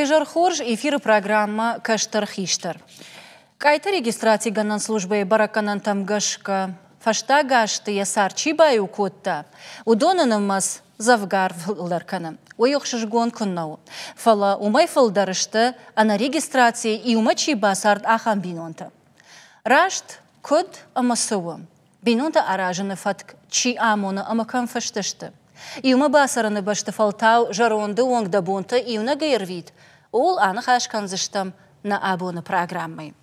Вежар Хорж, эфир программа «Каштар-Хиштар». Кайта регистрации ганан службы бараканан тамгашка фашта гашты ясар чибаю котта. Удонанамас завгар ларкана. Ойохшиш гон куннау. Фала умай фалдарышты ана регистрации и ума чиба сард ахан бинонта. Рашт код амасуа. Бинонта аражаны фатк чи амона амакан фаштышты. И ума басараны башты фалтау жаронды оңда бонта и уна гайрвид. Ол аны хашканзыштам на абоны программой.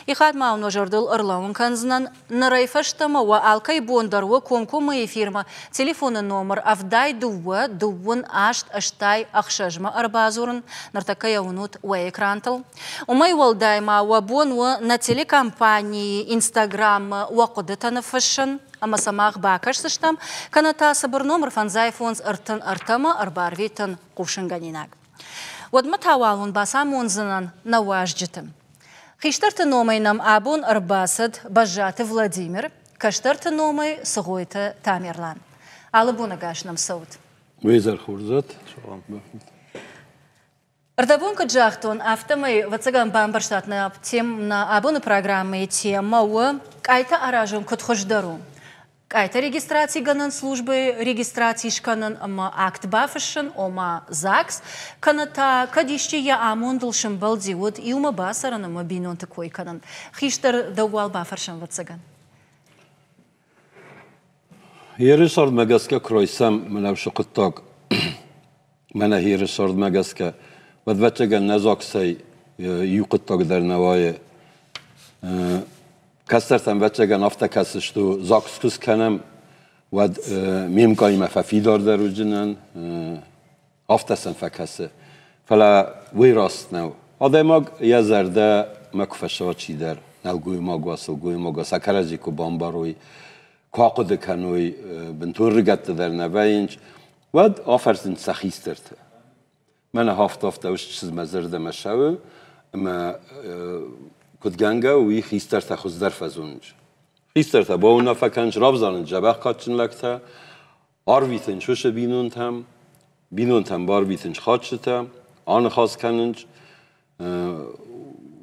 И хадма уно жардыл ырлауын канзынан нарайфаштама ва алкай бондарва комкома эфирма телефоны номер авдай дува дувын ашт аштай ахшажма арбазурын нартакая унут ва экрантал. Умай валдайма ва бонва на телекомпании Инстаграм ва кодетаны фашын. Ама самах бакаш сыштам каната сабыр номер фанзайфонс ыртын ыртама арбарвитын кувшынганинак. Водма тавалун басам онзынан на важджитым. Хиштарты номайнам абун арбасад бажаты Владимир, каштарты номай сығойты Тамерлан. Алы буна гашнам саут. Везар Хурзат. Ардабун каджахтон автомай вацаган бамбарштат на тем на абуны программы тема уа кайта аражун кутхождару. Кайта регистрации ганан службы, регистрации шканан ама акт бафашын, ома ЗАГС, каната кадищи я амондл шимбалди вот и ума басаран ама бинон такой канан. Хиштар дауал бафаршан вацаган. Хирисард магаска кройсам манавшо куттак. Мана хирисард магаска. Вадвачаган назаксай юкуттак дар навае. Кастертم بچگان افته کسش تو زاکسکوس کنم و میم کایم ففیدار در وجنن افته سن فکسه فلا وی راست نو آدم ماگ یه زرده مکفشات چی در نو گوی ماگواسو گوی ماگواسا کرجی کو بامباروی کاقد کنوی بنتور رگت در نوینج و آفرزن سخیسترت من هفته وش چیز مزرده مشاو اما کدگنگه وی خیسترت خوز در فزونج خیسترت با اونا فکنج رابزانن جبه کاتشن لکتا آرویتن شوش بینونتم بارویتنج خاتشتا آن خاص کننج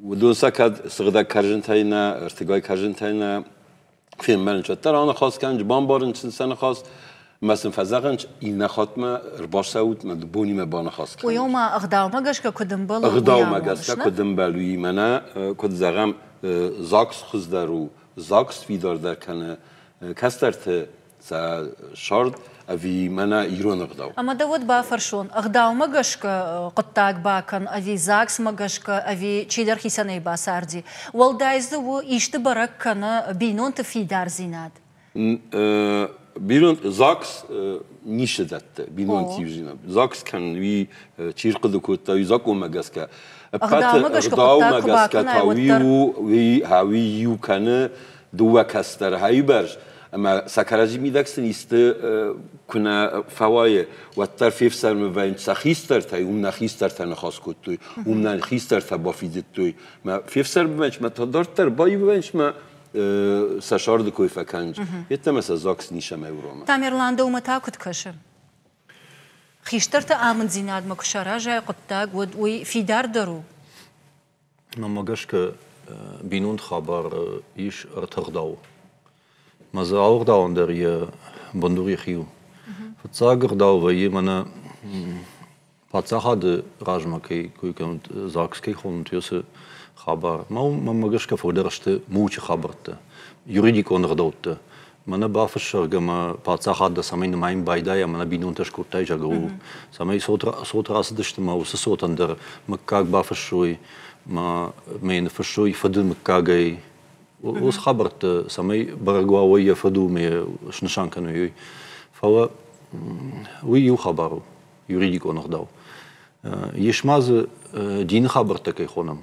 و دوستا کد سقدک کرجنتاینا ارتگای کرجنتاینا فیلم منج در آن خاص کنج بام بارن چند سن خاص مثلا فزاقنج این نخاتما رباش سعود من بونی مبان خاص کنج. ويوم أغداو مجاش كقدم بلو. أغداو مجاش كقدم بلوی منا کد زغم زاکس خزدارو زاکس فیدار در کنه کسترت شارد أبي منا يرون أغداو. أما داود بافرشون أغداو مجاش كقطاق باكن أبي زاكس مجاش كأبي تشيدر خيساني باساردي والدايز دو يشتبرك كنا بينون تفيدار زيناد. بیرون زاکس نیشه داده بیرون تیوزینا زاکس کن وی چیرق دکوت تاوی زاکو مگس که اغداو مگس که تاوی وی هاوی یو کنه دو کستر هایی برش اما سکراجی میدکسن است کنه فوای و طرفیف سر مبین سخیستر تای اون نخیستر تا نخواست کت توی اون نخیستر تا بافیدت توی ما فیف سر ببینش ما تا دارتر بایی ببینش ما سشارد کوی فکنج یه مثلا زاکس نیشم اورما تامرلانده و متاکد کشه خیشترت آمد زیناد مکشاره جای قطعه ود وی فیدار درو نماگش که بینوند خبر ایش ارتقداو مزه آورداون در یه بندوری خیو فتساگر داو و یه منه پاتساخد راجما کی کوی کند زاکس کی خون تویسه خبر ما مگش که فودرشته موچ خبرته یوریدیک اندردوته من بافشر گم پاتساخد سامین مایم بایدای من بینونتش کورتای جگرو سامی صوت راست داشت ما وس صوت اندر مکاگ بافشوی ما مین فشوی فدل مکاگی وس خبرت سامی برگواوی فدو می شنشان کنوی فوا وی یو خبرو یوریدیک اندردو یشماز دین خبرته کی خونم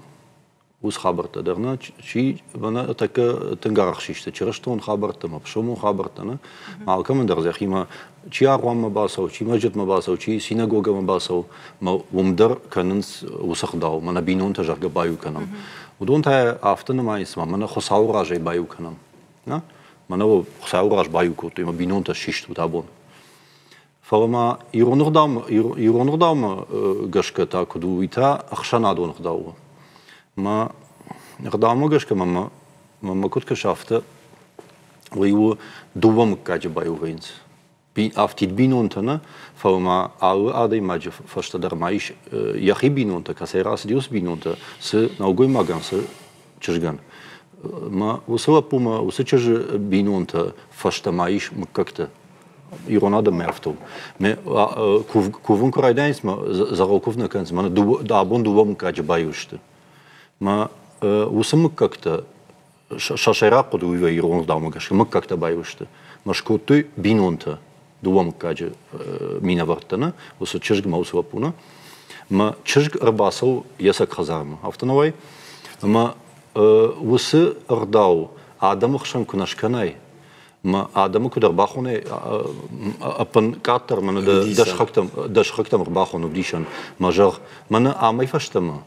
وس خبرته درنا چی بنا تک تنگارخ شیشته چرشتون خبرته ما بشومون خبرته نه ما کم در زخی ما چی آقوام مباسو چی مسجد مباسو چی سینگوگا مباسو ما ومدر کننس وسخ داو من بینون تجرگ بایو کنم و دون تا آفتن ما اسم من خساو راجع بایو کنم نه من خساو راج بایو کوتی ما بینون تا شیشت و تابون فما يرون قدام قشكة تاكدو ويتا أخشنا دون قداوه ما قدامه قشكة ما كنت كشافته ويو دوام كاجبايو فينز أفتيد بينونتنا فما عادي ماج فشتدر مايش يخي بينونتا كسيراس ديوس بينونتا س نوغوي ماغان س چشگان ما وسوا بوما وسچج بينونتا فشتا مايش مككتا يرونادا ميرفتو مي كوفون كرايداينس ما زاروكوفنا كانز ما دابون دوام كاجبايوشت ما وسمككتا شاشيراقو دويва يرون дамагаш мыккакта байвышты машкоты бинонта дуам каджи мина вартана усы чижг маусва пуна ма чижг рбасау ясак хазарма автоновай ма усы рдау адаму хшан кунашканай ма адаму кудар бахуне апан катар мана дашхактам рбахуну дишан мажар мана амай фаштама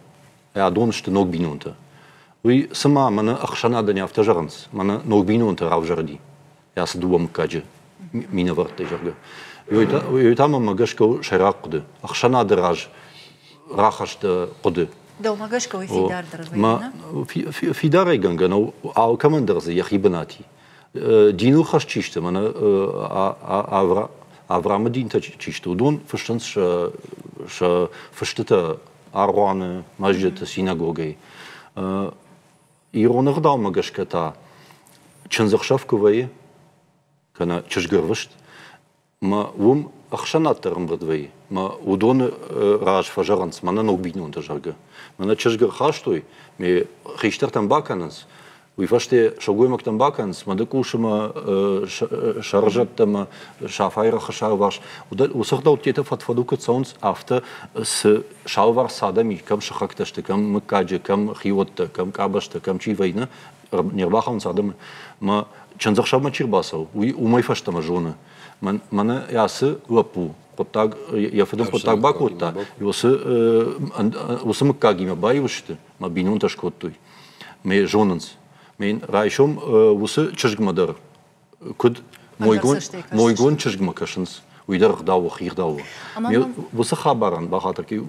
адоншты ног бинонта وي سما من أخشنا دنيا افتجرنس من نوبينو أنت راوجردي يا سدوام كاجي مين ورد تجرجة يوتام ما جشكو شراقد أخشنا دراج راخشت قد دو ما جشكو في دار درز ما في دار يجنجنا أو كمان درز يخيبناتي دينو خش تشيشت من أفرام دين تشيشتو دون فشتنس ش فشتة أروان مسجد سيناغوجي يرون غداو مقشكتا چنزخشافكوي كنا چشگروشت ما وم أخشنا ترمبردوي ما ودون راج فجرنس ما نو بينو انتجرجه ما چشگر خاشتوي مي خيشترتن باكنس ويفشتي شوغويمك تن باكنس ما دكوشما شارجتم شافاير خشاواش وسخداو تيتا فتفدوك تسونس افتا س شاوار سادمي كم شخكتشت كم مكاجي كم خيوت كم كابشت كم چيفينا نيرباخون سادم ما چنزخشاب ما چيرباسو وماي فشتما جونا من ياس وابو قطاق يفدم قطاق باكوتا وس مكاجي ما بايوشت ما بينون تشكوتوي مي جوننس مين رايشوم وس چشگ مدر كد مويگون چشگ مكشنس ويدر غداو خير داو وس خبران بخاطر كي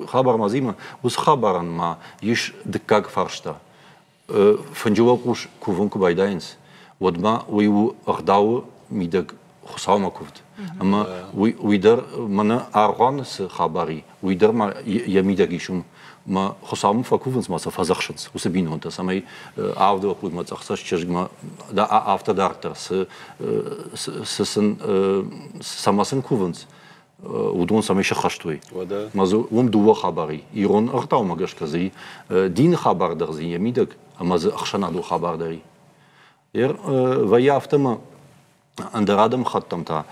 خبر مازيما وس خبران ما يش دكاك فرشتا فنجوا قوش كوفونك بايداينس ودما ويو غداو ميدك خصاوما كوفت اما ويدر منا ارغانس خبري ويدر ما يميدك يشوم ما خصام فكوفنس ما سفازخشنس وسبينو انت سمي عاودو قود ما تخصش چشگما دا after دارتر سن سماسن كوفنس ودون سمي شخشتوي مازو دوه خبري يرون اغتاو ماگش كزي دين خبر درزي يميدك اما ز اخشنا دو خبر داري ير ويافتما اندرادم ختمتا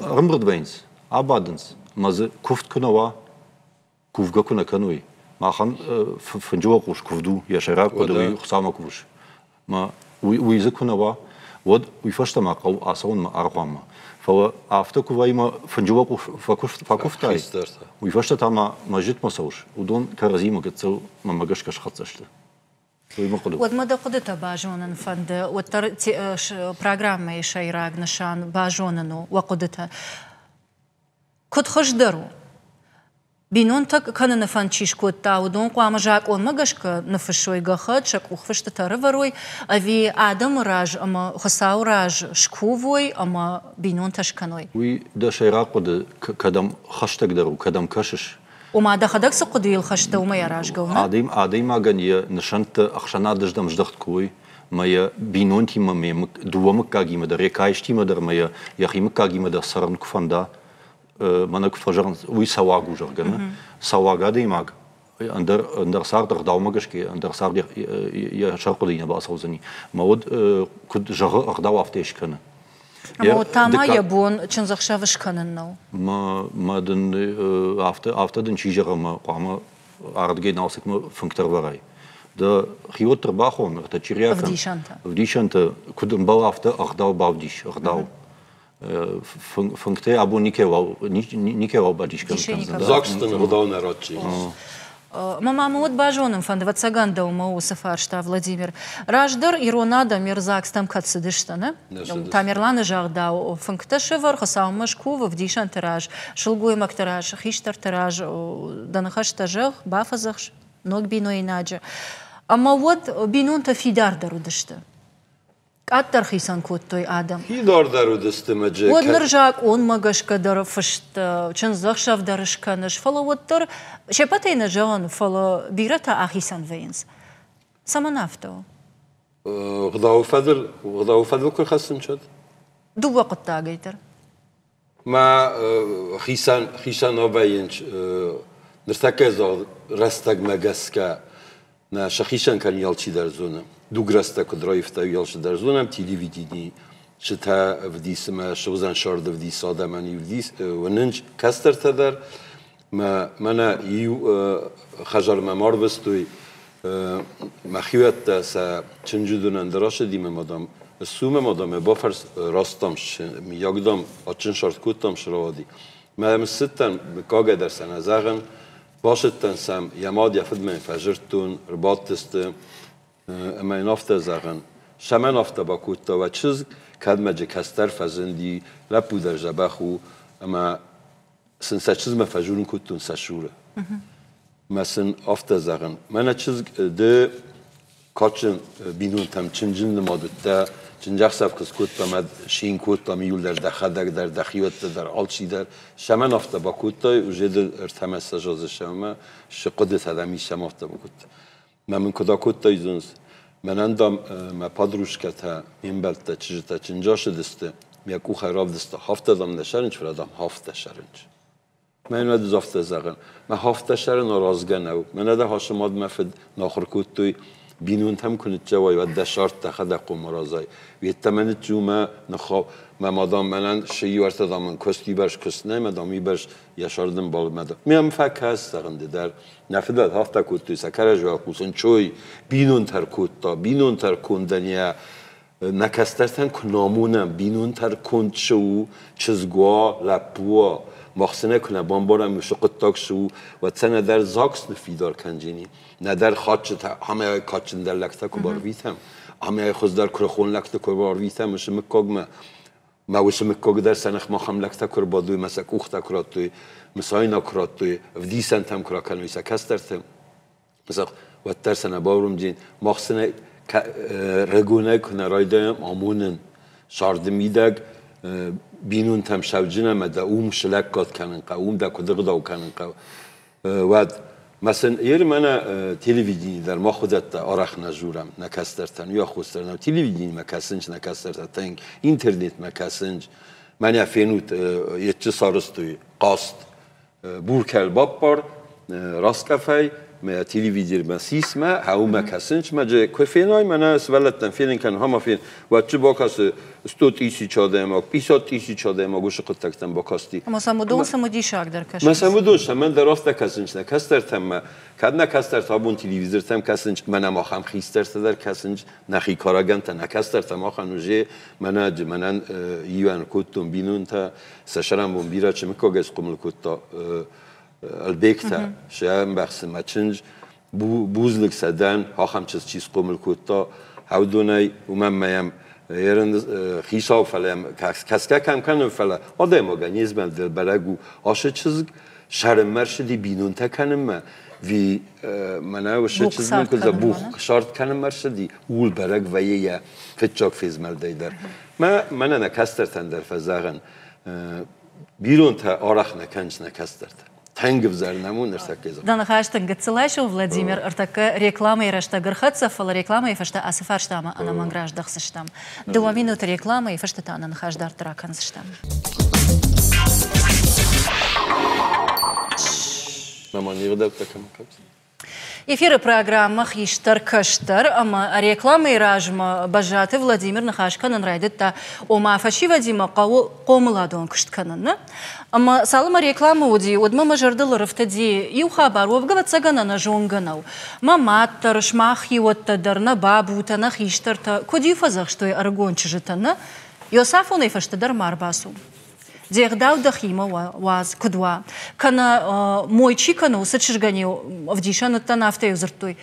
رمبردوينس ابادنس ماز كوفت كنوا كوفجا كنا كانوي ما خان فنجوا قوش كوفدو يا شراك ودوي خصام كوش ما ويز كنا ود ويفشت ما قو أصون ما أرقام فهو أفتكوا ويا ما فنجوا قوش فكوفتاي ويفشت تما ما جت مسوش ودون كرزيمة كتسو ما جش كش خطشت ود ما دقدت باجونن فند وتر برنامج شيراق نشان باجوننو وقدتها كنت خش درو بينون تك كان نفن تشيش كوتا ودون قام جاك اون ماگشك نفشوي غخت شك وخفشت ترفروي افي ادم راج اما خساو راج شكووي اما بينون تشكنوي وي دا شيراق ود كدم خشتك درو كدم كشش وما دخدك سقدي الخشته وما يراج قونا عادي ما غني نشنت اخشنا دجدم جدخت كوي ما بينون تي ما دوامك كاغي مدر يكايشتي مدر ما يخيمك كاغي مدر سرن كفندا منك فجرن وي سواغو جرغنا سواغا ديماغ اندر صار دغداوماگشكي اندر صار يا شرقدينا باصوزني مود كد جغ اغداو افتيش كنا ما تاما يبون چنزخشاوش كننو ما دن افter den چيجر ما قام اردگي ناوسك ما فنكتر وراي دا خيوت ترباخون تشريا فديشانتا كدن باو افter اغداو باوديش اغداو فنكتي ابو نيكيوا باديش كان Zaksten rodowne roci. Мама вот бажоным фандовать саганда у Сафаршта Владимир. Раждар Иронада Мирзак там катсидыштана. Тамерланы жагда функташевар хасаумашку в дишан тираж. Шулгуй мактираж, хиштар тираж, данахаш тажах, бафазах, ног бино инаджа. Ама вот бинун-то фидар дарудышты. Аттар хисан коттой адам. Фидар дарудышты маджи. Вот ныржак он магашка дарфышт, чынзахшав дарышканыш. Фала вот тор шепатейна жан фала бирата ахисан вейнс. Саманафто. غداو فضل كل خاصن شد. دو وقت تاجيتر. ما خيسان أبينش نرتكز رستق مجسكا نا شخيشان كان يالشي درزونا. دو رستق درايفتا يالش درزونا تلفزيوني شتا فديس ما شوزان شارد فديس آدمانی فديس وننج كستر تدر ما منا يو خجر ممار بستوي مخیوت سا چنجودون دراش دیم مادام سوم مادام بافرس راستامش میاگدام آچن شارت کوتام شروادی من ستن بکاگ در سن زغن باشتن سم یماد یفد من فجرتون رباطست اما این افت زغن شمن افت با کوتا و چیز کدم جکستر فزندی لپو در جبخو اما سنسا چیز مفجرون کوتون سشوره مثلا افت زغن من چیز ده کاتشن بینون تام چنجن نمادت چنجاق سب کس کوت تامد شین کوت تامیول در دخدک در دخیوت در آلچی در شمن افت با کوتای وجد ارتمس جاز شما شقدت هدمی شما افت با کوت من کدا کوتای زنس من اندام ما پادروش کتا این بلت چجتا چنجاش دسته میاکو خراب دسته هفت دام نشرنج فرادام هفت شرنج من ند زفت زغن ما هفت شهر نارازگن او من ند هاشماد مفد ناخر کوتوی بینون هم کنید جوای و دشارت تخد قوم رازای ویتمنت جو ما نخوا ما مادام منن شیء ورت دامن کستی برش کس نه مادامی برش یاشاردم بال مدا میام فکر هست زغن در نفدت هفت کوتوی سکر جواب کوسن چوی بینون تر کوتا بینون تر کندنیا نکسترتن کنامونم بینون تر کند شو چزگوا لپوا مخصنه کنه بامبارم مشقت تاک شو و تنه در زاکس نفیدار کنجینی نه در خاطر همه کاتشن در لکتا کبار ویتم همه خود در کرخون لکتا کبار ویتم مش مکاگ ما وش مکاگ در سنخ ما هم لکتا کر بادوی مسک اوختا کراتوی مسای نکراتوی ودی سنتم کرا کنوی سکسترتم مسک و تر سنه باورم جین مخصنه رگونه کنه رایدایم آمونن شاردمیدگ بینون تام شوجنه مده اوم شلکات کنن قوم ده کدق داو کنن و مثلا یه من تلویزیونی در ما خودت آرخ نجورم نکسترتن یا خوسترن تلویزیونی مکسنج نکسترتن اینترنت مکسنج من افینوت یه چه سارستوی قاست بورکل بابار راست کفای ما تلویزیون مسیس ما هاو مکسنج ما جه کفینای من از ولتن فیلن کن هم فین و چه باکاس استوتیسی چاده ما پیساتیسی چاده ما گوش خود تکتم باکاستی. اما سمودون سمودیشاک در کشور. ما سمودونش من درافت کسنج نکسترتم ما کد نکسترت هابون تلویزیونم کسنج من ما هم خیسترت در کسنج نخی کاراگنت نکسترتم ما خنوجه من یوان کتون بینون تا سشرم بون بیرا چه مکاگس قمل کتا البکتا شایم بخش مچنج بوزلک سدن ها هم چیز قمل کتا هودونای میم یرند خیشاو فلم کسکه کم کنم فلا آدم ارگانیزم دل برگو آشه چیز شرم مرشدی بینون تا کنم ما وی منه وشه چیز میکنه بوخ شارت کنم مرشدی اول برگ و یه فتچاک فیزمل دیدر من نکسترتن در فزاغن بیرون تا آرخ نکنج نکسترتن تنگ بزار نمون نرساكيزا. دانا خاشتن قتسلاشو فلاديمير ارتكا ريكلاما يرشتا غرخاتسا فلا ريكلاما يفشتا اسفارشتاما انا مانغراش دخسشتام. 2 минуты рекламы يفشتا تانا نخاش دار تراكنزشتام. ماما نيغدر تكم كابس. Эфиры программы «Хиштар-Каштар», ама рекламы и ражма бажаты Владимир Нахашканын райдытта ома фашива дима қомыладуын кыштканын. Ама салыма рекламы уди, одма мажардылы рыфтади иуха баруовга ватсаганана жоңганау. Маматтар, шмахи оттадарна, бабутана, хиштарта, коди фазах, что и аргончы житана, Йосафуны фаштадар марбасу. Дзехдау дахима ваз кудва. Кана мой чикану сачиргани в дишану-то нафте юзертуй.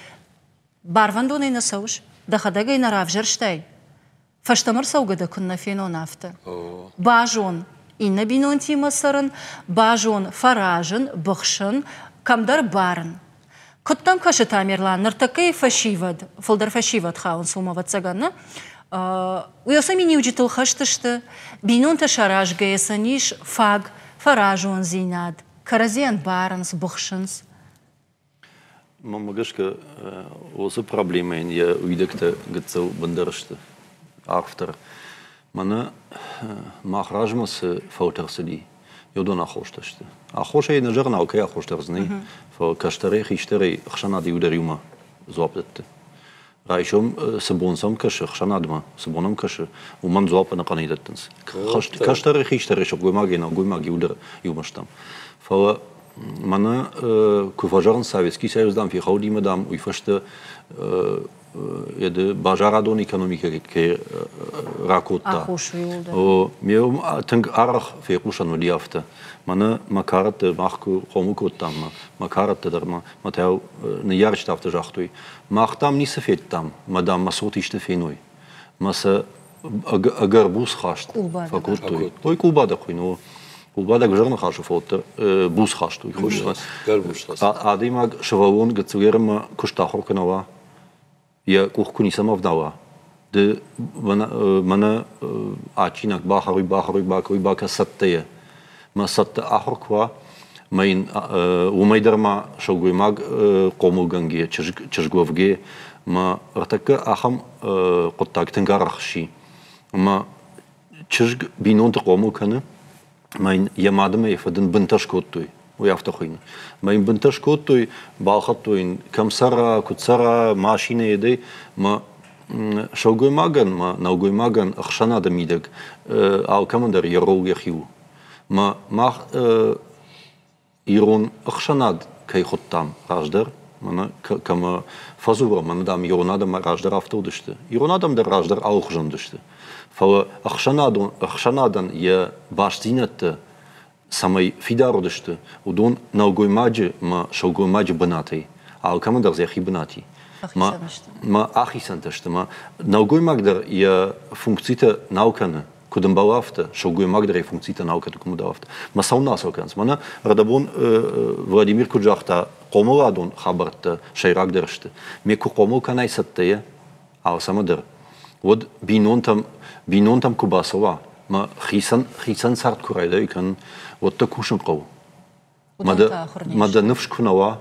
Барвандуны насауш, дахадага и наравжерштай. Фаштамар саугада кунна фено нафта. Бажон инна бинон тимасаран, бажон фаражен, бахшен, камдар барн. Коттам каша тамерлан, нартакай фашивад, фолдар фашивад хаун сумават цаганна. Уясами не учитал хашташта, бинон ташараж гаясаниш, фаг, фаражон зинад, каразиан барнс, бахшенс. Мамагашка, осы проблема, я уйдекте гцел бандерште. Автор. Мана махражмасы фаутерсыди. Йодон ахошташты. Ахоша и нажарна окей ахоштарзны. Фа каштаре хиштаре хшанади удариума зуаптетте. Райшом сабонсам каши хшанадма сабонам каши уман зуапа на канидаттенс. Каштаре хиштаре шо гоймаги удар юмаштам. Фа мана куфажарн советский союз дам фихауди мадам уйфаште Еде бажарадон економика ке ракотта. Меум тинг арах фекушан удиафта. Мана макарат махку хомукоттам. Макарат дерма матау не ярштафта жахтуй. Махтам не сефеттам. Мадам масотиште феной. Маса агарбус хашт. Факуттуй. Ой кулбада хуйно. Кулбада гжарна хашу фотта бус хаштуй. Гарбус. Адимаг шавалон гцуерма куштахорканова. Я кухкуни сама вдала. Де мана ачинак бахаруй бака саттая. Ма сатта ахорква майн умайдарма шогуймаг комулганге чижгловге ма ратака ахам коттак тенгарахши. Ма чижг бинонт комулканы майн ямадыма ефадын бынташкоттуй. Уяфтахуин. Майн бынташкоттуй балхаттуин камсара кутсара машина едей ма шогуймаган ма наугуймаган ахшанада мидек ал камандар ярол яхиу. Ма мах ирон ахшанад кайхоттам раждар мана кама фазура мандам иронадам раждар автодышты. Иронадам да раждар аухжандышты. Фала ахшанадан я баштинатты самой фидародышты, удон наугоймаджи ма шаугоймаджи банатай, а алкамандар зяхи банати. Ма ахисантышты, ма наугоймагдар я функцита наукана, кудам балафта, шаугоймагдар я функцита науката кумудалафта. Ма саунас алканс, мана радабон Владимир Куджахта комоладон хабарта шайрагдырышты. Меку комол канай саттая, ал самадар. Вот бинон там кубасова. Ма хисан сарт курайда икан вот так кушен қау. Мада нывш кунава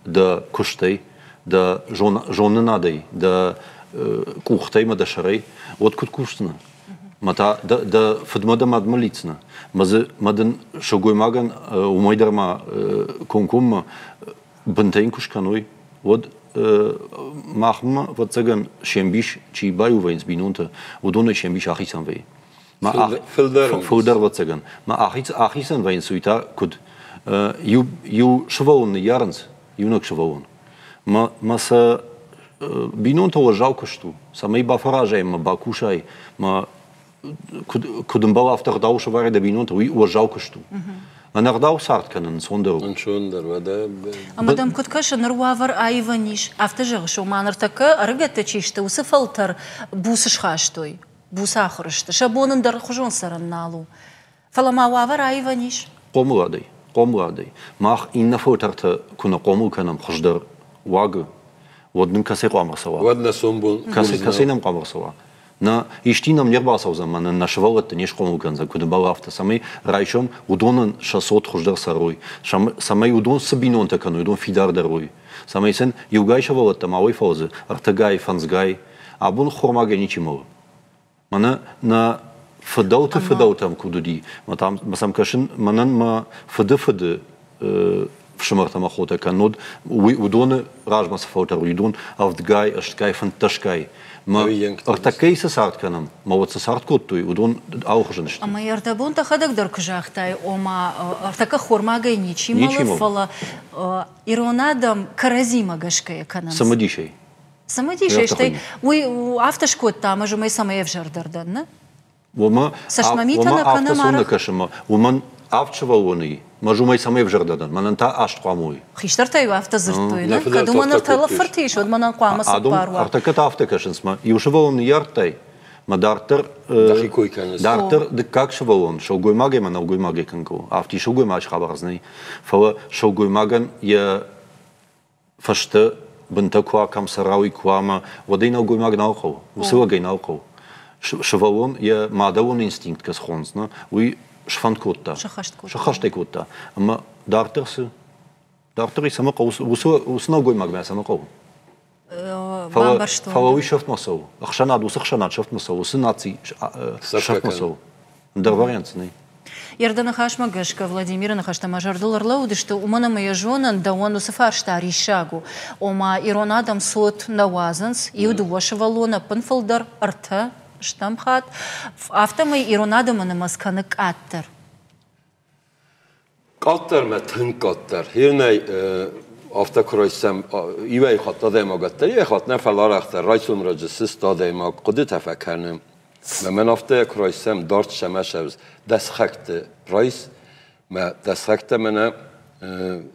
да куштай, да жоны надай, да кухтай мада шарай, вот кут куштна. Мата да фадмада мадма лицна. Мадан шогоймаган умайдарма конкумма бантайн кушканой, вот махма вот цаган шембиш чи баю вайнс бинунта, удона шембиш ахисан вай. Филдер вот цаган. Ма ахисан вайн суита куд ю швалон ярнс, юнок швалон. Ма са бинун то жалко шту. Самай бафаражай, ма бакушай, ма кудым бала автор дауша варе да бинун то у жалко шту. Анардау сарт канан сондеру. Амадам куткаша нурвавар айваниш. Автожал шо манартака аргата чишта усафалтар бусышхаштой. Бусахрышты. Шабонын дар хужон саранналу. Фаламававар айваниш. Комладай. Мах инна фотарта куна кому канам хуждар вагы. Водным касе камарсава. Водна сомбул. Касе нам камарсава. На иштинам нербасау замана на швалата неш кому канза куда балафта. Самай райшом удонан 600 хуждар сарой. Самай удон сабинон такану, удон фидар дарой. Самай сен югай швалата малой фазы. Артагай, фанзгай. Абун хормага ничимал. Мана на фадалтам кудуди. Масам кашин манан ма фады в шмартам охота канод удоны ражмас фаутар удон автгай аштгай фанташкай. Ма артакей сарт канам. Ма вот сарт коттуй удон аухжаншт. Ама ярдабон та хадак дар кжахтай ома артака хормага ничимал фала иронадам каразима гашкая канам. Самодишей. Самодишей, что уй автошкот там, а же мы самые в жардардан, не? وما سشمميتنا كنا أفتسون كشما ومن أفتشووني مجموعة سماء بجردان من أنت أشتقاموي خيشترتا يوافت زرتوينا كدوما نرتلا فرتيش ود من قوام السباروا أرتكت أفتكش اسمه يوشوون يرتي ما دارتر دقيقوي كان دارتر دكاك شوون شو قوي ماجي من أو قوي ماجي كنكو أفتي شو قوي ماش خبرزني فهو شو قوي ماجن ي فشت بنتكوا كم سراوي كواما ودينا قوي ماجن أوقو وسوا جينا أوقو شوون ي مادون إنستينكت كسخونسنا وي شفنت كوتا شخشت كوتا أما دارتر يسمى قوس وسنا قوي ماجن يسمى قو فهو شفت مسو أخشنا دوس أخشنا شفت مسو سناتي شفت مسو در вариантсный Ярдана хашма гашка Владимира нахашта мажардулар лауды, что у мана моя жена да он усафаршта ришагу. Ома иронадам сот навазанс и удвошива лона панфалдар арта штамхат автомой иронадам на масканок аттер. Аттер ме тынк аттер. Хирней автокройсам ивей хат дадем агаттер. Ивей хат нефалар аттер. Райсум раджсис дадем аг قد تفکرنم. من افته کرايسم دارت شماشوز دست خکت رئیس ما دست خکت منه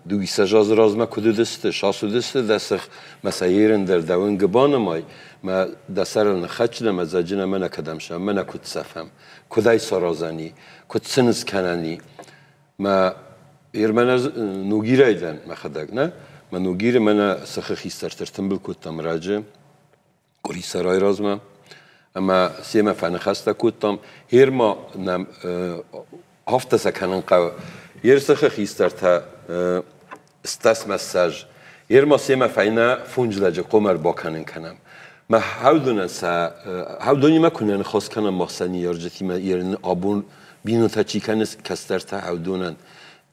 دوی سجاز راز ما کدو دسته شاسو دسته دست مسایرن در دوان گبان مای ما دسترن خچنه مزاجنه منه کدمشم منه کد سفهم کدای سرازانی کد سنز کنانی ما ایرمنز نوگیره ایدن ما خداگ نه ما نوگیره منه سخ خیستر تنبل کد تمراجه کوری سرای راز ما اما سیما فنخسته کودم هر ما نم هفته سکنن قو یرسخ خیستر تا استاس مساج هر ما سیما فینا فونجلج قمر باکنن کنم ما هودونن سا هودونی ما کنن خاص کنم مخصنی یارجتی ما یرن آبون بینو تا چی کنس کستر تا هودونن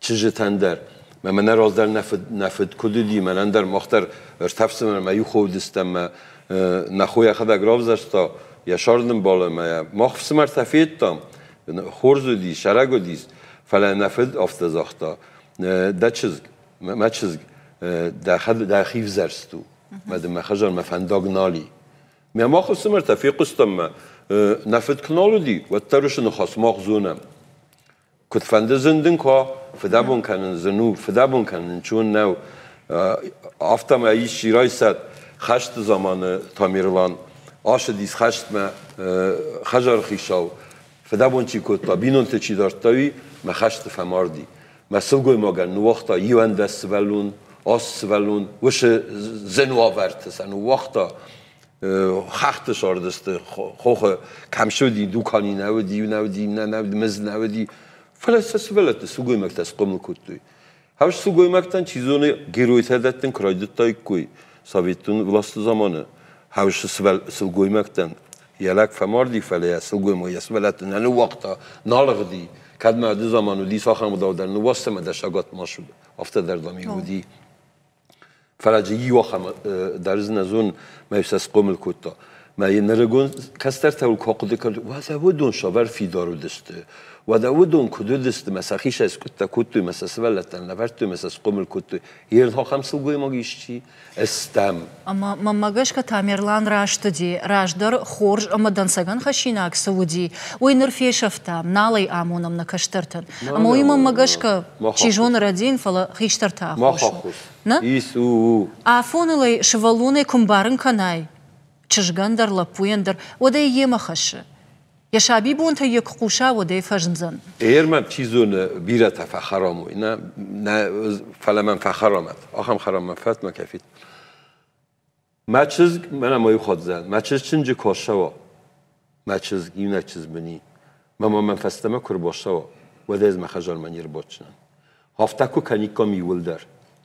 چجتن در من راز در نفد کدودی من در مختر ارتفسم ما یو خود استم نخوی خدا گرافزشتا یا شاردن بالا ما مخفس مرتفعیت تام خورز دی شرق و دیز فلا نفد افتزاختا ده چیز ما چیز در خیف زرستو مدام مخجر مفنداگ نالی می مخفس مرتفع قستم ما نفد کنالو دی و تروش نخواست مخزونم کد فند زندن که فدابون کنن زنو فدابون کنن چون نو افتم ای شیرای صد خشت زمان تامیرلان آش دیس خشت ما خجر خیشاو فدابون چی کد تا بینون تچی دارتایی ما خشت فماردی ما سلگوی ماگر نو وقتا یوان دست سولون آس سولون وش زنو آورد سن نو وقتا خخت شاردست خوخ کم شدی دوکانی نودی نه مز نودی فلسه سولت سلگوی مکتاس قمل کدوی هاش سلگوی مکتان چیزونه گرویت هدتن کرایدت تای کوی سویتون ولاست زمانه هاش سلگوی مکتن یلک فماردی فلیه سلگوی ما یسولتن هنو وقتا نالغدی کد معده زمانو دی ساخم دادن نو واسه مدشگات ما شد افته در دامی بودی فرجی واخم در زنزون میفسس قمل کتا ما نرگون کستر تول کاقد کرد و از اودون شاور فیدارو دسته و از اودون کدو دسته مسخیش از کتا کتوی مسس ولتن نورتوی مسس قمل کتوی یه ها خمسل گوی ماگیشتی استم اما ماگش که تامیرلان راشتدی راشدر خورج اما دنسگان خشیناک سعودی و این رفیع شفتم نالی آمونم نکشترتن اما وی ماگش که چیجون ردین فلا خیشتر تا خوش نه ایسو آفونلی شوالونه کمبارن کنای چشگندر لپویندر و ده یه مخشه یا شبی بون تا یک خوشه و ده فجنزن من چیزون بیره تفخرامو نه فلا من فخرامت آخم خرام فت مکفید ما چیز من مایو خود زن ما چیز چنج کاشه و ما چیز این چیز بنی ما من فستمه کر باشه و ده از مخجر من یر باشن هفته کو کنیکا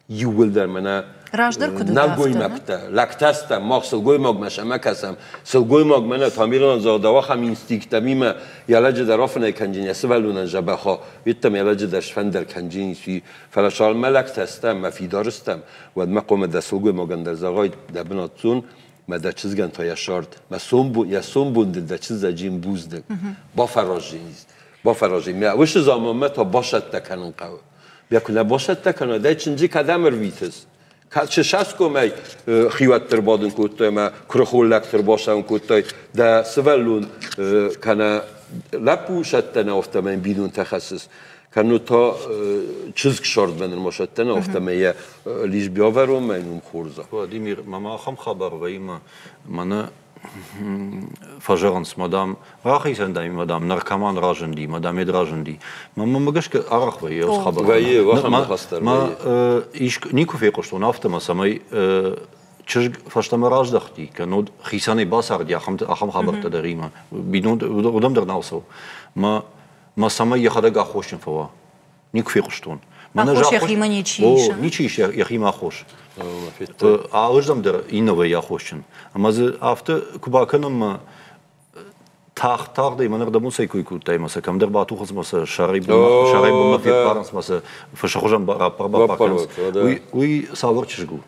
یولدر منه راجدر کدوم نگوی مکته لکتستم ماخ سلگوی ماگ مشمه کسم سلگوی ماگ منه تامیران زاده و خم اینستیکتمی ما یلج در آفنه کنجینی سوالونن جبخا ویتم یلج در شفندر کنجینی سی فرشال ملک تستم مفیدارستم و ما قوم در سلگوی ماگن در زغای دبناتون ما در چیزگن تا یشارد ما سوم بوند در چیز جیم بوزده با فراجی می وش زمان تا باشد تکنن قو بیاکل باشد تکنن ده چنجی کدام رویتز چه شاست کومی خیوات تر بادن کوتای ما کرخول لکتر باشم کوتای ده سوالون کنه لپو شتنا افتمن بدون تخصص كانوا تا چیز شرط بندن مشتنا افتمن لیش بیاورم منم خورزا. دیمیر ما خم خبر ویم من فجرانس مدام راخی سندی مدام نرکمان راجندی مدام ادراجندی ما مگش که آرخ وی از خبر. وی وقت خستر. ما ایش نیکو فیکوشتون افتم سمی چش فشتم راج دختی که نود خیسانی باسر دی آخم خبر تدریم بدون ودم در ناسو ما سمی یخدا خوشن فوا نیکو فیکوشتون. خوش یخیما نیچیش. نیچیش یخیما خوش. آوردم در اینو ویا خوشن. اما از افته کوبا کنم تاخت دی من اقدامون سیکوی کوتای مثلا کم در باتو خود مثلا شریب مفید پارنس مثلا فشخوجم با پاکنس وی ساور چشگو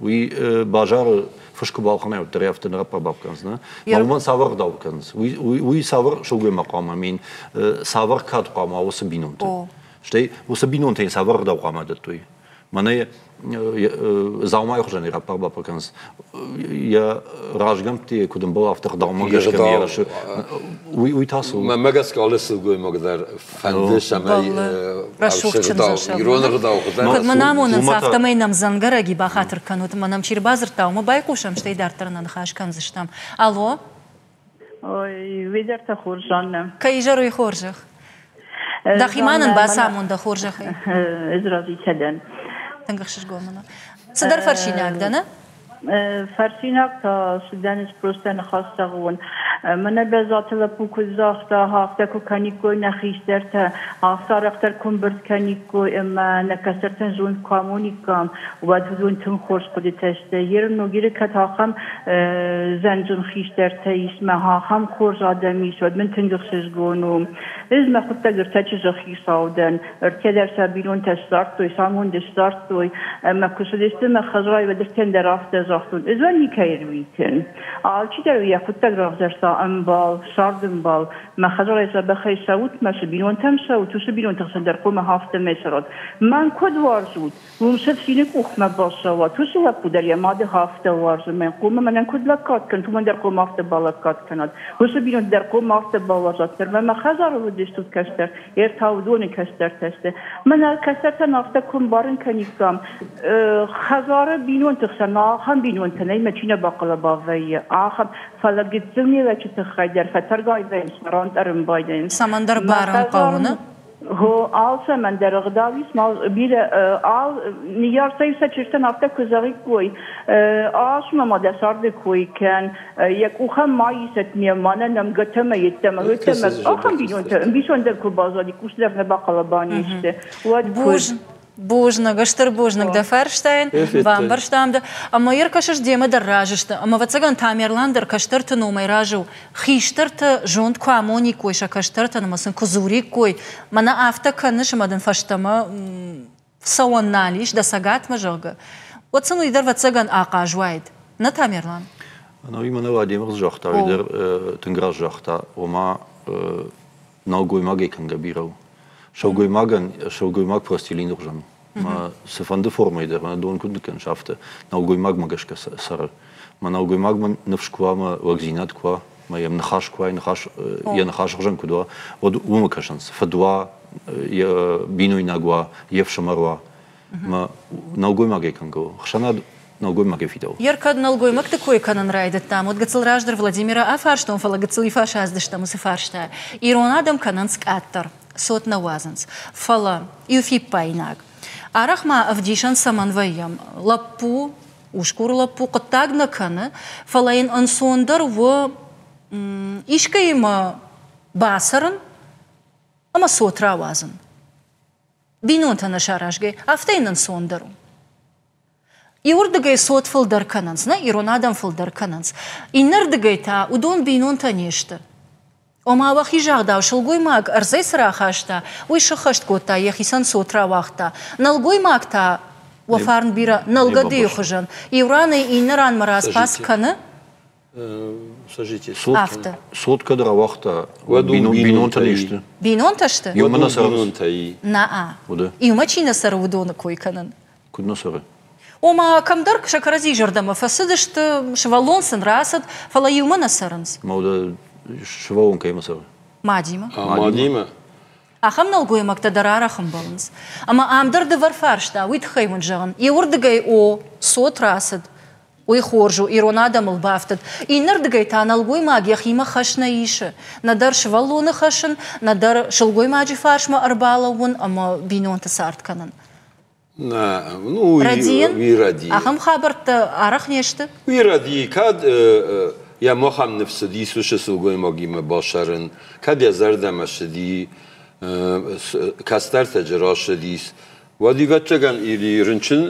وی بازار فشکو بالخنه و دریافت نرا پاکنس نه معلومات ساور داوکنس وی ساور شوگوی مقام امین ساور کات قام آوس بینونت شتی وس بینونت این ساور داوقام دتوی منه زاومای خوشنی را پاکنس یا راجگم تی کدوم با افتخ داومگش کنیش وی تاسو ما مگس کالس گوی مقدار فندش امی ایران را داو خود منامون سافت مینم زنگرگی با خاطر کنود منام چیر بازر تاو ما بایکوشم شتی دارترنان خاش کنزشتم الو ویدر تخورجانم کی جروی خورجخ دخیمانن باسامون دخورجخ ازرازی تدن تنگخشش گومنا صدر فرشیناک دنه فرشیناک تا سودانش پروستن خواستگون من به ذات لپوک زاختا هفته کو کنیکوی نخیشتر تا هفته رختر کن برد کنیکوی اما نکسرتن زون کامونیکام و بعد زون تن خورش قدی تشته یر نگیره که تاخم زنجون خیشتر تا اسمه هاخم خورش آدمی شد من تنگخشش گونم از ما خود تگر تچه خیش آودن ارتیا در سبیلون تستارت توی سامون دستارت توی ما کسودسته ما خزرای و دستن در آفته زاختون از ولی کیر ویکن آلچی در ویا خود تگر آخزرسا انبال شاردن بال ما خزرای سبخی سوت ما سبیلون تم سوت و سبیلون تخصن در قوم هفته مسرات من کد وارزود ومسد فینک اخ ما باشوا تو سه پودر یا ماده هفته وارز من قوم من کد لکات کن تو من در قوم هفته بالکات کند و سبیلون در قوم هفته بالوزات در ما خزر دستود کستر ارتاودون کستر تسته من کستر تنافته کن بارن کنیکم خزاره بینون تخسن آخم بینون تنهی مچینه باقلا باوی آخم فلقیت زمینی وچه تخیدر فترگای وین سران درم بایدن سمندر بارن قاونه هو آل سمندر غداویس مال بیر آل نیار سیسه چشتن آفته کزاقی کوی آشما ما دسارد کوی کن یک اوخم مایی ست میمانه نم گتمه یتمه آخم بیشون در کو بازادی کوش در نباقلا بانیشته بوجنك اشتر بوجنك ده فرشتين بام برشتام ده اما يركشش ديما دراجشت اما وتسغن تاميرلان در كشترت نو ميراجو خيشترت جوند كواموني كويش كشترت مثلا كزوري كوي منا افتا كنش مدن فشتما سوان ناليش ده ساغات مجوغ وتسنو يدر وتسغن اقاجوايد نا تاميرلان انا يمنا وادي مغز جختا يدر تنغراج جختا وما نوغوي ماغي كنغبيرو شوگوی ماگ پرستیلین روزم. ما سفند فرمی در من دون کند کنشافته. نوگوی ماگ مگش کسر. من نوگوی ماگ من نفش کوا ما وگزینات کوا ما یم نخاش کوا نخاش روزم کدوا و دوم کشنس فدوا بینوی نگوا یفش مروا ما نوگوی ماگی کنگو. خشناد نوگوی ماگی فیدو. يركض نوگوی ماگ تکوی کنن رايد تام. ودقتل راجدر ولادیمیر افارشتون فلقتل یفاش از دشتم سفارشته. ایران آدم کنن سکاتر. صوت نوازنس فلا يوفي بايناك أرخ ما أفديشان سمان ويام لبو وشكور لبو قطاق نكنا فلاين أنسوندر و إيش كيما باسرن أما صوت راوازن بينون تنشارش جي أفتين أنسوندرو يوردقي صوت فلدر كننس نا إيرون آدم فلدر كننس إنردقي تا ودون بينون تنيشت وما وخي جاغدا وشلقوي ماك أرزي سراخاشتا ويشخشت كوتا يخيسان صوت راوختا نلقوي ماك تا وفارن بيرا نلقا ديو خجن يوراني إنران مراز باس كنه صوت كدر وقتا بينون تنيشت بينون تشت يومنا سرس نا يوما چينا سر ودون كوي كنن كدنا سر وما كم درك شكرزي جردما فسدشت شوالون سن راسد فلا يومنا سرنس مودا شوون كيما سر Madima. Madima. Ахам налгой мактадарарахам баланс. Ама амдар девар фаршта, уит хаймун жаган. И урдгай о сот расад. Ой хоржу, и ронада мылбафтад. И нырдгай та налгой маг яхима хашна иша. Надар швалуна хашан, надар шалгой маджи фаршма арбалавун, ама бинонта сартканан. Ну, радин. Ахам хабарта арах нешта? Ради, кад я мохам нефсади суша салгой магима башарен. Кад я зардамашади کاستر تجربه دیست و دیگر چگان ایلی رنچن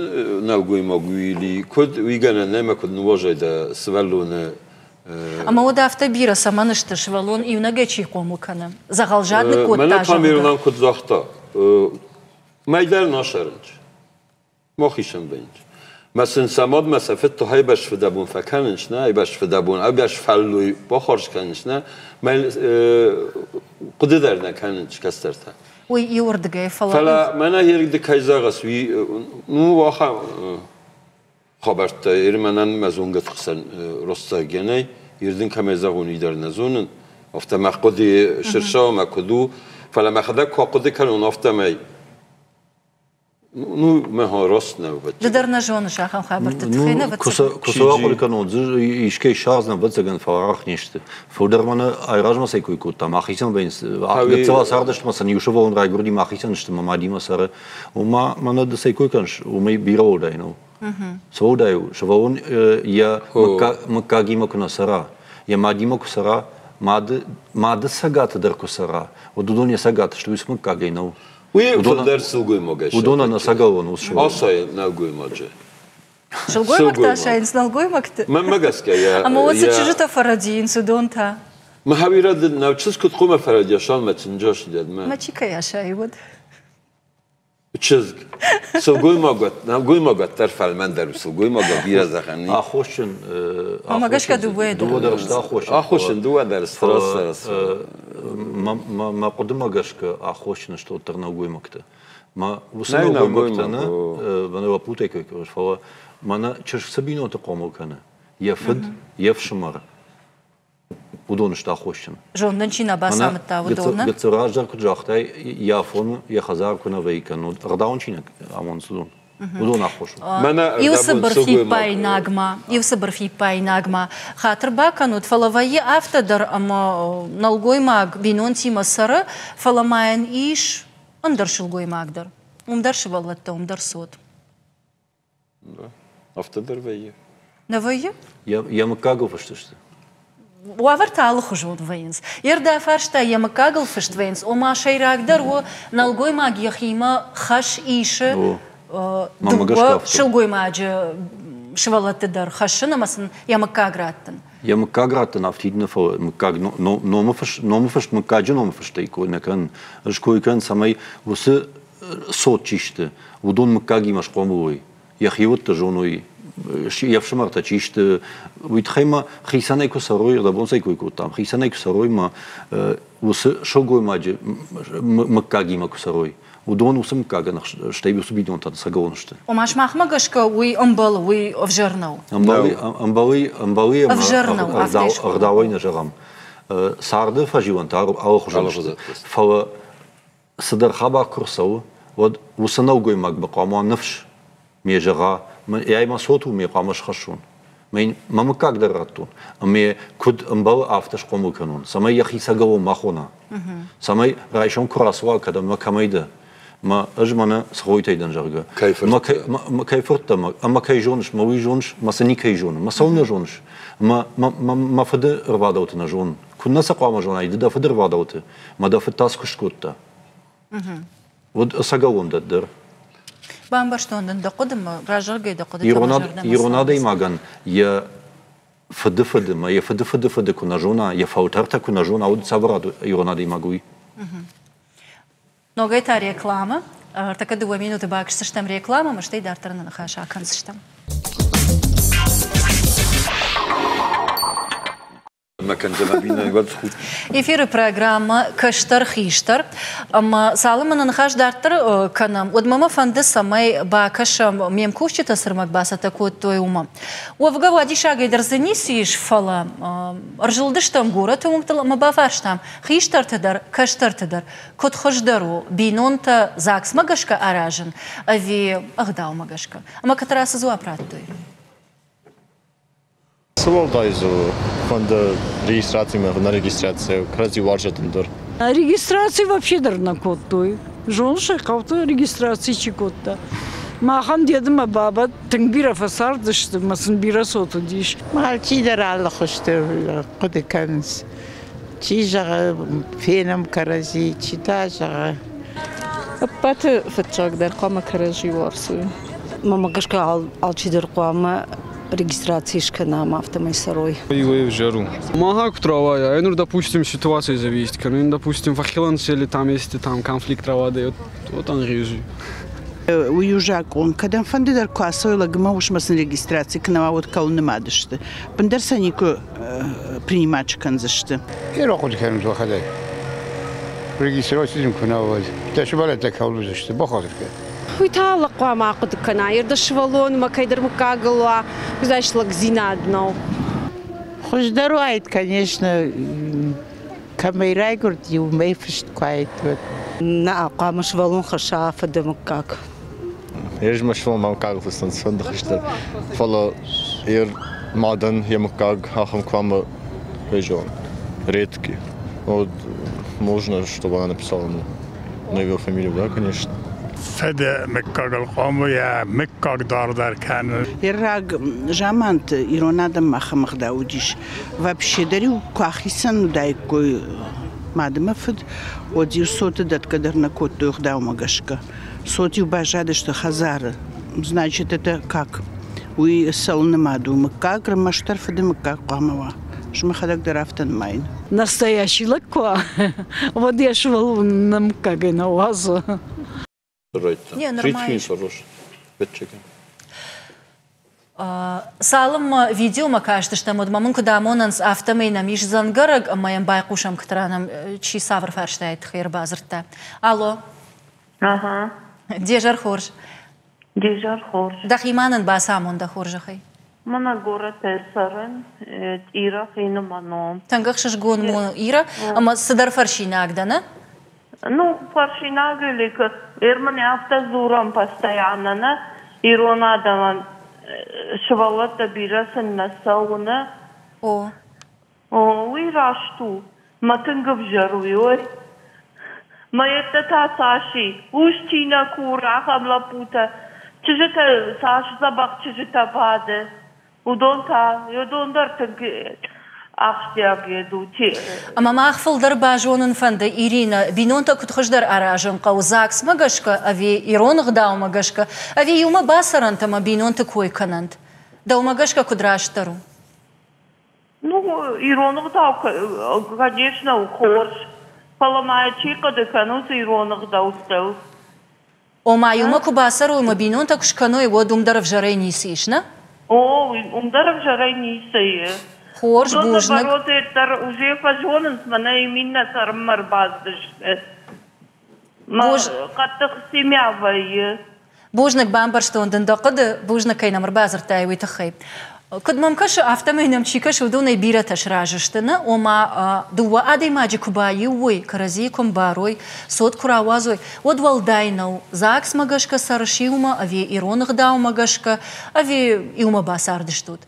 نلگوی ماگویلی کد ویگانه نمی کد نواجه دا سوالونه اما او دافته بیره سامانشتش ولون ایونگه چی قومو کنم زغالجاد نکود من تامیرلان کد زختا میدر ناشرنج مخیشم بینج مثلا سماد مسافت تو های باش فدابون فکنش نه ای باش فدابون ای باش فلوی بخورش کنش نه من قدر در نکنش کسترتا وی یوردگه فلا من هیچ دکایزاغس وی نو واقع خبرت ایرمنان مزونگت خسن راستا گنای یردن کمیزاغونی در نزونن افتا مقدی شرشا مقدو فلا مخدا کاقدی کنون افتا می Ну, мы ростны. Жадарна жона шахам хабарты тхина ватса. Кусава коликанон ишке шазна ватсаган фарах неште. Фодермана айражма секой кута махисан бенс. Агцава сардаш масан юшова он райгурди махисан ште мамадима сара. Ума мана да секой канш умей биролда ино. Содаю швон я макагима куна сара. Я мадима кусара мад сагат дар кусара. Одудоня сагат што ис макагино. Удона сылгой могаш. Удона на сагалон ушел. Асай налгой маже. Шылгой макта шайнс налгой макта. Магаска я. Ама вот чужата фарадин судонта. Махавира навчис кут хума фарадия шал мачинжош дед ма. Мачика я шайвод. Чизг. Сылгой могат, налгой могат тарфал мандер сылгой могат бира захани. Ахошин. Магашка дуве. Дуводаршта ахошин. Ахошин дувадар страсс. ما قدم گشک آخوش نشد و ترنگوی مکته ما وسنگوی مکته نه بنا و پوته که کردش فوا منا چرش سبینو تقامو کنه یفد یفشمر ودونش آخوشن جوندن چی نباسم تا ودونه گتراج در کجاخته یافون یخزار کنه ویکنو غداون چی نکامون سودون ودون آخوش یوسبر فی پای نگما خاطر باکنود فلوایی افتادر اما نلگوی ماگ بینونتی مسر فلماین ایش اندرشلگوی ماگ در درش ولت درسود افتادر ویه نویه یا مکاگو فشتشته وافرتال خجود وينز يردا فرشتا يمكاغل فشت وينز وما شي راقدر و نلقوي ماگ يخيما خش ايشه دوا شلقوي ماج شوالت در خشنا مثلا يمكاغراتن يمكاغراتن افتيدنا فو مكاغ نو فشت مكاج نو فشتي كو نكن اشكوي كان سمي وس صوت چيشته ودون مكاغي مش قوموي يخيوت جونوي я в шамарта чисто витхема хисанай кусарой да бонсай койко там хисанай кусарой ма ус шогой маджи макаги ма кусарой удон усам кага штайби субидон та сагонште омаш махмагашка уи амбал уи овжернау амбали овжернау ардавай на жарам сарды фаживан та алхужалште фала садар хаба курсау вот усанау гой мак бакама нафш межага я ما صوت ومي قامش خشون ما مكاقدر راتون أمي كد أمباو أفتش قومو كنون سماي يخي ساقو ماخونا سماي رايشون كراسوا كده ما كميدا ما أجمعنا سخوي تيدن جرجا ما كيفرت أما كيجونش ما ويجونش ما سني كيجون ما سونا جونش ما فد ربادوتنا جون كنا سقوا جون عيد ده فد ربادوت ما ده فتاس كشكوتا ود ساقوهم ده بامبرشتوندن دقدم راجرگي دقدم يرونادا يماغن يا فد ما يا فد كنا جونا يا فوترتا كنا جونا او صبراد يرونادا يماغوي نوغاي تا реклама така 2 минути бак сыштам реклама мыштай дартырны нахаша акансыштам كنجم بينا قد خود إفير برنامج كشتر خيشتر أما سالم أنا نخاش دارتر كنام ودمما فندس سماي باكش ميمكوش تسرمك باسة تكود تويوما وفجأة وادي شاقي درزنيسيش فلا أرجلدش تام جورة تومتل ما بافرش تام خيشتر تدر كشتر تدر كود خش درو بينون تا زاكس ماجشكا أراجن أفي أغداو ماجشكا أما كتراس زوا براتوي Солодайз фонда регистрации на регистрацию крази варжатым дар. Регистрации вообще дар на коттой. Жонша кавта регистрации чикотта. Махан дедима баба тингбира фасар дышты, масын бира соту диш. Малчи дар алла хошты коды канс. Чи жага фенам карази, чи та жага. Паты фатчак дар қама каражи варсу. Мама гашка алчи дар қама регистрациишка нам автомайсарой. И жару. Мага кутравая, ну допустим ситуация зависит, ну допустим в Ахилансе или там есть там конфликт трава дает, вот он режи. ويوجاك он когда фанды дар касой лагма уж масн регистрации к нам вот кал немадышты. Бендер санику принимач канзышты. يروح كان تو خدای. رегистрация كنا تشبه تكاولزشты بخاطر كده. ويتعلق مع قد كنا يردش والون ما كيدر مكاغلوا بزاش لك زينادنا. خوش درويت конечно камерай говорит يومي فشت كويت. نا قامش والون خشاف دمكاك. Еж машвал мамкаг фустан фондахштар. Фала ер мадан ямкаг хахам квама режон. Редкий. Вот можно, чтобы она написала на его фамилию, да, конечно. فد مكاق القوم يا مكاق دار كان الراج جامانت إيرونادا ما خمخ داوديش وابشدري وكاخيسن دايكو مادم فد ودي صوت دات كدرنا كوت داو магашка صوتي وباجادش تخزار значит это как وي سلنا مادو مكاق رمشتر فد مكاق قاموا شو مخدك درافتن ماين Настоящий лаква. Вот я швал на мкаге на вазу. Не, нормально. Салым видео макашты, что мы мамун куда монанс автомейна миш зангараг, моим байкушам ктранам чи савр фарштайт хер базарта. Алло. Ага. Дежар хорж. Дежар хорж. Дахиманан басамон да хоржахай. Мана город Терсарен, Ира хейнуманом. Тангах шашгон мон Ира, ама садар фаршинаг да, на? Ну, фаршинаг или как Эрмани автозурам постоянно, Ирона даван швалата бирасан на сауна. О, уирашту, матынгов жаруй. Маета та саши, устина кура хамлапута, чижета саш забах чижета баде. Удонта, юдондар тынки ахтягеду ти. ама махфыл дар бажонын фанда Ирина, бинонта кутхождар аражын қаузакс магашка, ави иронық дау магашка, ави юма басарантама бинонта кой канант. Дау магашка кудраштару. Ну, иронық дау, конечно, хорш. Паламая чика деканус иронық дау стел. Ома юма кубасару, ма бинонта кушканой водумдар в жарей нисиш, на? О, умдаров жарай нисае. Хорш бужнак. Наоборот, это уже пожонен, мана именно сармар баздыш. Каттық семявай. Бужнак бамбарштондын дақыды, бужнак кайнамыр базартай уйтахай. Кад мамкаш автомейнам чикаш удунай бира ташражыштыны, ома дуа адай маджи кубаи уй, карази комбарой, сот куравазой, од валдайнау, закс магашка сарашиума, ави иронық дау магашка, ави иума басардыштуд.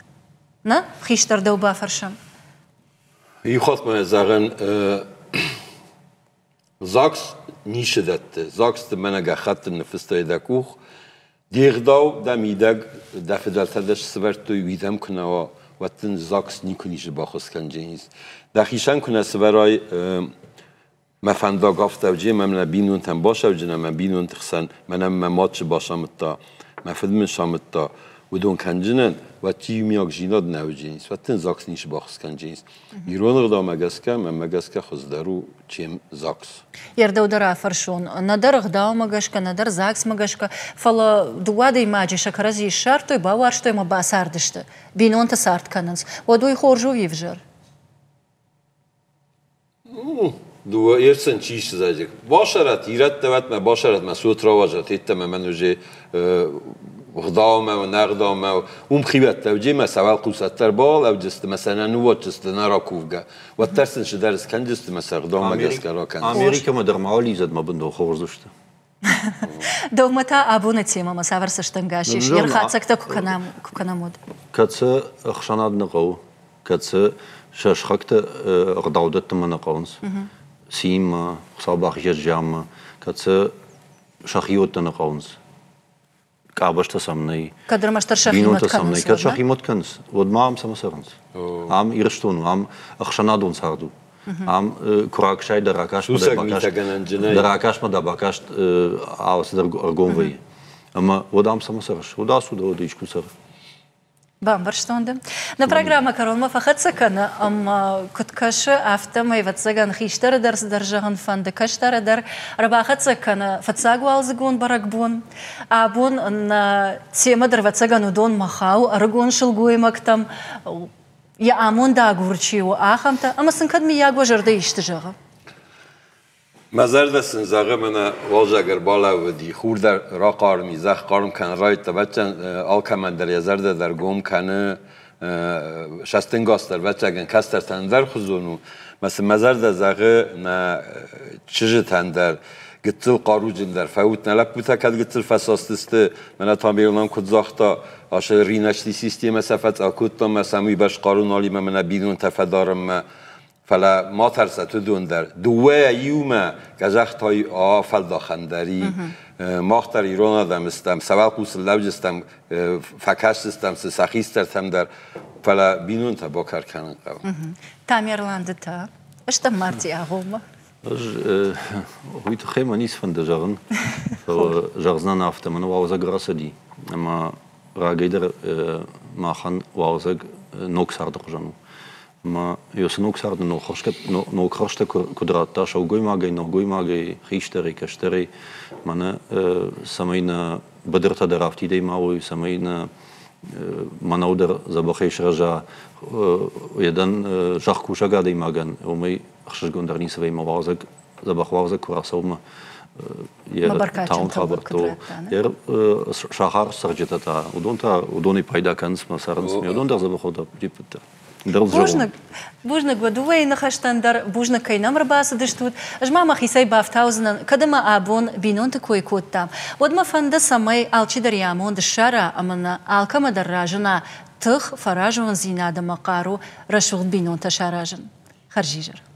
На? Хиштар дау бафаршам. Ich hoffe mal sagen, sagst nicht das, sagst du meine Gachatten ne Feste da Kuch, dir da midag da fedaltadash sverto vidam kuna وقتی زاکس نیکنیش باخوس کنجیز. دخیشان کنه سوارای مفندا گفته وجه من بینون تن باشه وجه من بینون تخسن منم مماتش باشم تا مفهوم شام تا ودون کنجنن و تیمیاک جیناد نوجیز وقتی زاکس نیش باخوس کنجیز. ایران ردا مگسکه من مگسکه خود درو چیم زاکس. يردو درا فرشون ندر غدا مگشکه ندر زاکس مگشکه فلا دوادی ماجی شکرزی شرطی با وارشتوی ما باساردشته بینون تسارت کننس و دوی خورجو یفجر. دو ایرسن چیش زاجک باشرت ایرت دوت ما باشرت مسعود راوجت ایتم منو جه غضامه و نقدامه و خیبت توجیه ما سوال قوستر بال او جست مثلا نو جست نراکوفگا و ترسن شدرس کن جست مثلا غضامه جست کرا کن امریکا ما در معالی زد ما بندو خورزشته دومتا ابونه تیما ما سافرسشتنگاشیش یرخاتسکتا کوکنامود كاتسا خشانات نقو كاتسا شاشخكت غداودت من نقونس سيما صباح جرجام كاتسا شخيوت نقونس كابش تسمني قدر ما شخيمت كنس كات شخيمت كنس ود ما ام سمسرنس ام يرشتون ام خشانادون ساردو ام كراك شاي دراكاش دراكاش ما دباكاش اوس درغونوي اما ودام سمسرش ودا سودو ديش كسر بام برشتوندم на программа Королма фахатсакана ам куткаш автом и ватсаган хиштер дарс даржаган фанде каштар дар рабахатсакана фатсагвалзгун баракбун абун на тема дар ватсаган удон махау аргон шилгуймактам я амон да гурчиу ахамта амасын кадми ягва жерде иштижага مزردسن زاغه من واجگر بالا و دی خورد را قارمی زخ قارم کن رایت بچن آل کمن در یزرد در گم کنه شستن گاستر بچگن کستر تندر خزونو مثل مزرد زاغه نه چیز تندر گتل قاروجن در فوت نلپ بوده کد گتل فساستسته من تامیرونم کد زاختا آشه رینشتی سیستم سفت آکوت مثلا می باش قارون آلی من بیرون تفدارم فلا ما ترسه دون در دوه یوم گزخت های آفل داخندری ماختر ایران آدم استم سوال قوس لوج استم فکشت استم سخیسترتم در فلا بینون تا با کار کنن قوام تامیرلانده تا اشتم مارتی آقوما هوی تو خیمه نیست فنده جاغن جاغزنا نافته منو واوزا گراسه دی اما راگیدر ما خان واوزا نوک سرده قجانو ما يوسنوك سارد نو خرشت كدرات شو قوي ماجي نو قوي ماجي خيشتري كشتري منا سمينا بدرت درافتي دي ماوي سمينا منودر زبخيش رجا يدن شخ كوشا قادي ماجن ومي خشش قندرني سوي موازق زبخ وازق كراسوما تاون خبرتو ير شهر سرجتتا ودوني بايدا كنس ما سارنس ميودون در زبخودا جيبتا بوجنك بدوي نخشتن در بوجنك كي نمر باس دشتود اجمع ما خيسي بافتاوزن كدما ابون بينون تكوي كوتا ودما فند سمي الچي در يامون دشارا امنا الكما دراجنا تخ فراجون زيناد مقارو رشوغ بينون تشاراجن خرجيجر